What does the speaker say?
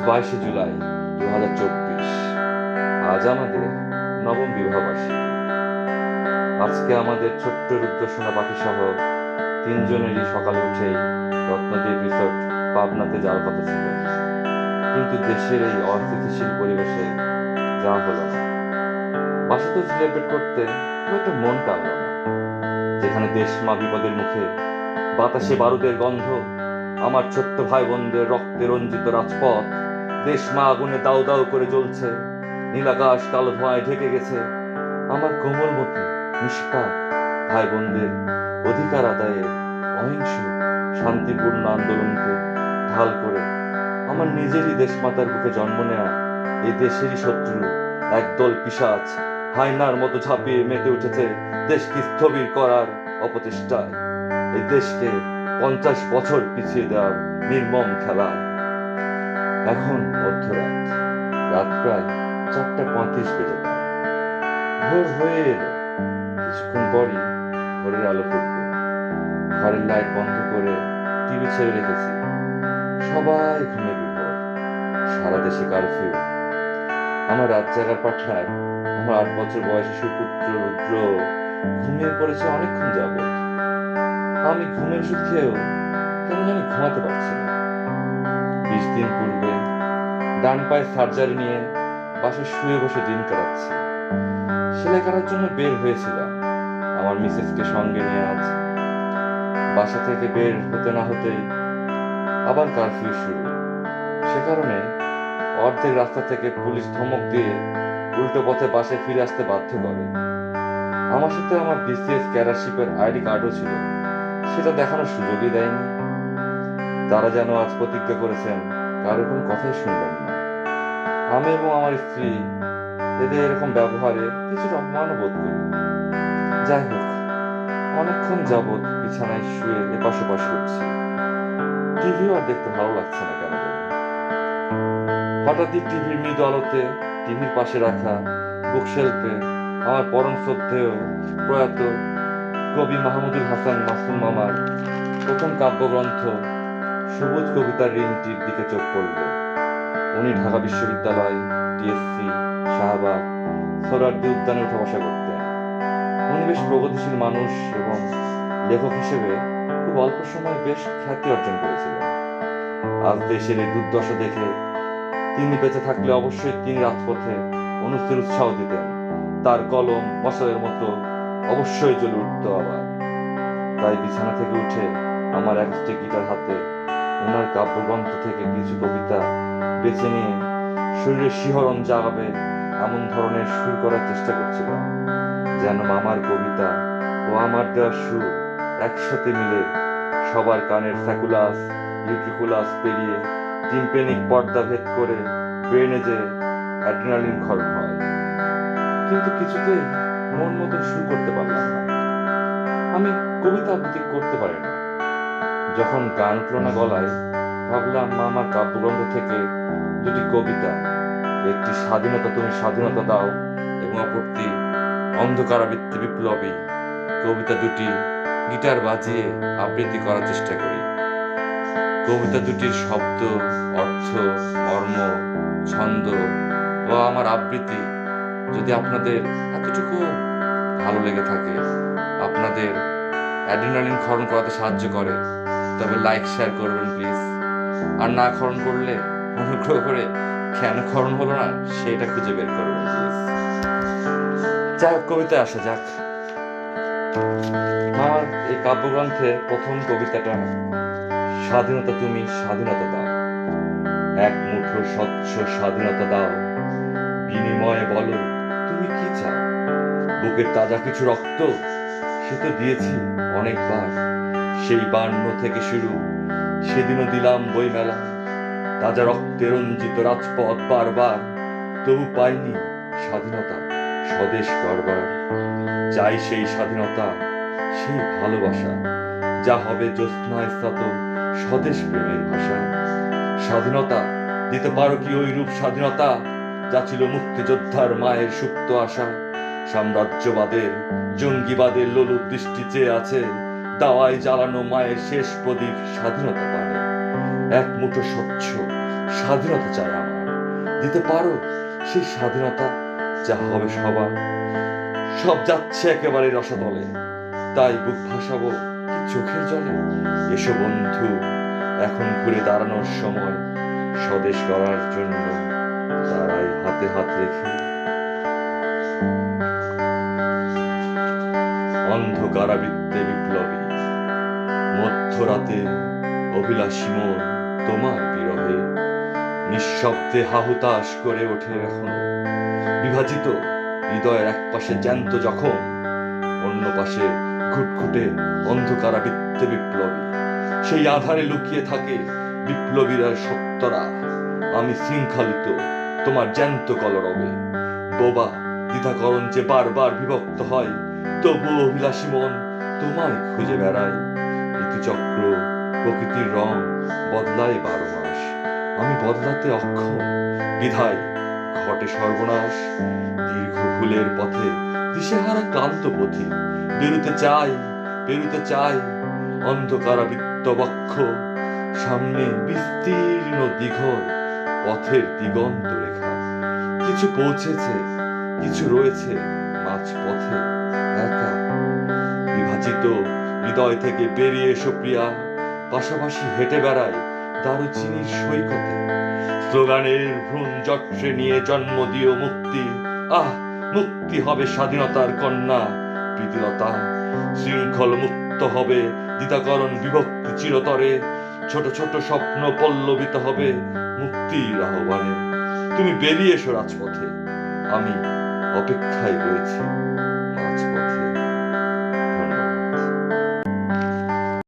22শে জুলাই 2024। আজ আমাদের নবম বিবাহবার্ষিকী। আজকে আমাদের ছোট্ট রুদ্রসোনা পাখি সহ তিনজনেরই সকালে উঠেই রত্নদ্বীপ রিসোর্ট পাবনাতে যাওয়ার কথা ছিল, কিন্তু দেশের এই অস্থিতিশীল পরিবেশে যাওয়া হলো না। বাসাতেও সেলিব্রেট করতে খুব একটা মন টানল না, যেখানে দেশ মা বিপদের মুখে, বাতাসে বারুদের গন্ধ, আমার ছোট্ট ভাই বোনদের রক্তে রঞ্জিত রাজপথ, দেশ মা আগুনে দাউ দাউ করে জ্বলছে, নীলাকাশ কালো ধোঁয়ায় ঢেকে গেছে। আমার কোমলমতি নিষ্পাপ ভাই বোনদের অধিকার আদায়ের অহিংস শান্তিপূর্ণ আন্দোলনকে ঢাল করে আমার নিজেরই দেশমাতার বুকে জন্ম নেয়া এই দেশেরই শত্রু একদল পিশাচ হায়নার মতো ঝাঁপিয়ে মেতে উঠেছে দেশকে স্থবির করার অপচেষ্টায়, এই দেশকে 50 বছর পিছিয়ে দেওয়ার নির্মম খেলায়। এখন মধ্যরাত, রাত প্রায় 4:35 বেজে যায়। ভোর হয়ে এলো, কিছুক্ষণ পরই ভোরের আলো ফুটবে। ঘরের লাইট বন্ধ করে টিভি ছেড়ে রেখেছি, সবাই ঘুমে বিভোর। সারা দেশে কারফিউ। আমার রাত জাগার পাঠায় আমার 8 বছর বয়সী সুপুত্র রুদ্র ঘুমিয়ে পড়েছে অনেকক্ষণ যাবৎ। আমি ঘুমের ওষুধ খেয়েও কেন জানি ঘুমাতে পারছি না। 20 দিন পূর্বে ডান পায়ে সার্জারি নিয়ে বাসায় শুয়ে বসে দিন কাটাচ্ছি। সেলাই করার জন্য বের হয়েছিলাম আমার মিসেসকে সঙ্গে নিয়ে। আজ বাসা থেকে বের হতে না হতেই আবার কারফিউ শুরু। সে কারণে অর্ধেক রাস্তা থেকে পুলিশ ধমক দিয়ে উল্টো পথে বাসায় ফিরে আসতে বাধ্য করে। আমার সাথে আমার বিসিএস ক্যাডারশিপের আইডি কার্ডও ছিল, সেটা দেখানোর সুযোগই দেয়নি। তারা যেন আজ প্রতিজ্ঞা করেছেন কারো কোনো কথাই শুনবেন না। আমি এবং আমার স্ত্রী এদের এরকম ব্যবহারে কিছুটা অপমানও বোধ করি। যাই হোক, অনেকক্ষণ যাবৎ বিছানায় শুয়ে এপাশ ওপাশ করছি। টিভিও আর দেখতে ভালো লাগছে না কেন জানি। হঠাৎই টিভির মৃদু আলোতে টিভির পাশে রাখা বুকশেলফে আমার পরম শ্রদ্ধেয় প্রয়াত কবি মাহমুদুল হাসান মাসুম মামার প্রথম কাব্যগ্রন্থ সবুজ কবিতার ঋণটির দিকে চোখ পড়ল। উনি ঢাকা বিশ্ববিদ্যালয়, টিএসসি, শাহবাগ, সোহরাওয়ার্দী উদ্যানে উঠা বসা করতেন। উনি বেশ প্রগতিশীল মানুষ এবং লেখক হিসেবে খুব অল্প সময়ে বেশ খ্যাতি অর্জন করেছিলেন। আজ দেশের এই দুর্দশা দেখে তিনি বেঁচে থাকলে অবশ্যই তিনি রাজপথে অনুষ্ঠের উৎসাহ দিতেন। তার কলম মশালের মতো অবশ্যই জ্বলে উঠত আবার। তাই বিছানা থেকে উঠে আমার অ্যাকোস্টিক গিটার হাতে ওনার কাব্যগ্রন্থ থেকে কিছু কবিতা বেছে নিয়ে শরীরে শিহরণ জাগাবে এমন ধরনের সুর করার চেষ্টা করছিলাম, যেন মামার কবিতা ও আমার দেওয়া সুর একসাথে মিলে সবার কানের স্যাকুলাস ইউট্রিকুলাস পেরিয়ে টিম্পেনিক পর্দা ভেদ করে ব্রেনে যে অ্যাড্রিনালিন ক্ষরণ হয়। কিন্তু কিছুতেই মন মতো শুরু করতে পারলাম না। আমি কবিতা আবৃত্তি করতে পারি না। যখন গান উঠল না গলায়, ভাবলাম মামার কাব্যগ্রন্থ থেকে দুটি কবিতা, একটি স্বাধীনতা তুমি স্বাধীনতা দাও এবং অপরটি অন্ধকারাবৃত্তি বিপ্লবী, কবিতা দুটি গিটার বাজিয়ে আবৃত্তি করার চেষ্টা করি। কবিতা দুটির শব্দ, অর্থ, মর্ম, ছন্দ ও আমার আবৃত্তি যদি আপনাদের এতটুকু ভালো লেগে থাকে, আপনাদের অ্যাড্রিনালিন ক্ষরণ করাতে সাহায্য করে, তবে লাইক শেয়ার করবেন প্লিজ। আর না ক্ষরণ করলে অনুগ্রহ করে কেন ক্ষরণ হলো না সেটা খুঁজে বের করবেন প্লিজ। যাই হোক, কবিতায় আসা যাক। আমার এই কাব্যগ্রন্থের প্রথম কবিতাটা, স্বাধীনতা তুমি স্বাধীনতা দাও, এক মুঠো স্বচ্ছ স্বাধীনতা দাও, বিনিময়ে বলো তুমি কি চাও। বুকের তাজা কিছু রক্ত সে তো দিয়েছি অনেকবার, সেই 52 থেকে শুরু, সেদিনও দিলাম বই মেলা, তাজা রক্তে রঞ্জিত রাজপথ বারবার, তবু পাইনি স্বাধীনতা স্বদেশ করবার। চাই সেই স্বাধীনতা, সেই ভালোবাসা, যা হবে জ্যোৎস্নায় স্নাত স্বদেশ প্রেমের ভাষা। স্বাধীনতা দিতে পারো কি ওই রূপ স্বাধীনতা, যা ছিল মুক্তিযোদ্ধার মায়ের সুপ্ত আশা। সাম্রাজ্যবাদের জঙ্গিবাদের লোলুপ দৃষ্টি চেয়ে আছে দাওয়ায় জ্বালানো মায়ের শেষ প্রদীপ স্বাধীনতা পানে। এক মুঠো স্বচ্ছ স্বাধীনতা চাই আমার, দিতে পারো সেই স্বাধীনতা যা হবে সবার। সব যাচ্ছে একেবারে রসাতলে, তাই বুক ভাসাবো কি চোখের জলে। এসো বন্ধু, এখন ঘুরে দাঁড়ানোর সময়, স্বদেশ গড়ার জন্য তারাই হাতে হাত রেখে। অন্ধকারাবৃত্তে বিপ্লবী, মধ্যরাতে অভিলাষী মন তোমার বিরহে নিঃশব্দে হাহুতাশ করে ওঠে এখনো। বিভাজিত হৃদয়ের এক পাশে জ্যান্ত জখম, অন্য পাশে ঘুটঘুটে অন্ধকারাবৃত্তে বিপ্লবী। সেই আধারে লুকিয়ে থাকে বিপ্লবীরা সত্যরা। আমি শৃঙ্খলিত তোমার জ্যান্ত কলরবে, বোবা দ্বিধাকরণ যে বারবার বিভক্ত হয়, তবু অভিলাষী মন তোমায় খুঁজে বেড়ায়। ঋতুচক্র প্রকৃতির রং বদলায় 12 মাস, আমি বদলাতে অক্ষম, বিধায় ঘটে সর্বনাশ। দীর্ঘ ভুলের পথে দিশেহারা ক্লান্ত পথি, পেরুতে চাই অন্ধকারাবৃত্ত বক্ষ। সামনে বিস্তীর্ণ দীঘল পথের দিগন্ত রেখা, কিছু পৌঁছেছে, কিছু রয়েছে মাঝ পথে একা। বিভাজিত হৃদয় থেকে বেরিয়ে এসো প্রিয়া, পাশাপাশি হেঁটে বেড়ায় দারুচিনির সৈকতে। স্লোগানের ভ্রূণ জট্রে নিয়ে জন্ম দিও মুক্তি। আহ, মুক্তি হবে স্বাধীনতার কন্যা প্রীতিলতা। শৃঙ্খল মুক্ত হবে দ্বিধাকরণ বিভক্তি চিরতরে। ছোট ছোট স্বপ্ন পল্লবিত হবে মুক্তির আহ্বানে। তুমি বেরিয়ে এসো রাজপথে, আমি অপেক্ষায় রয়েছি মাঝপথে।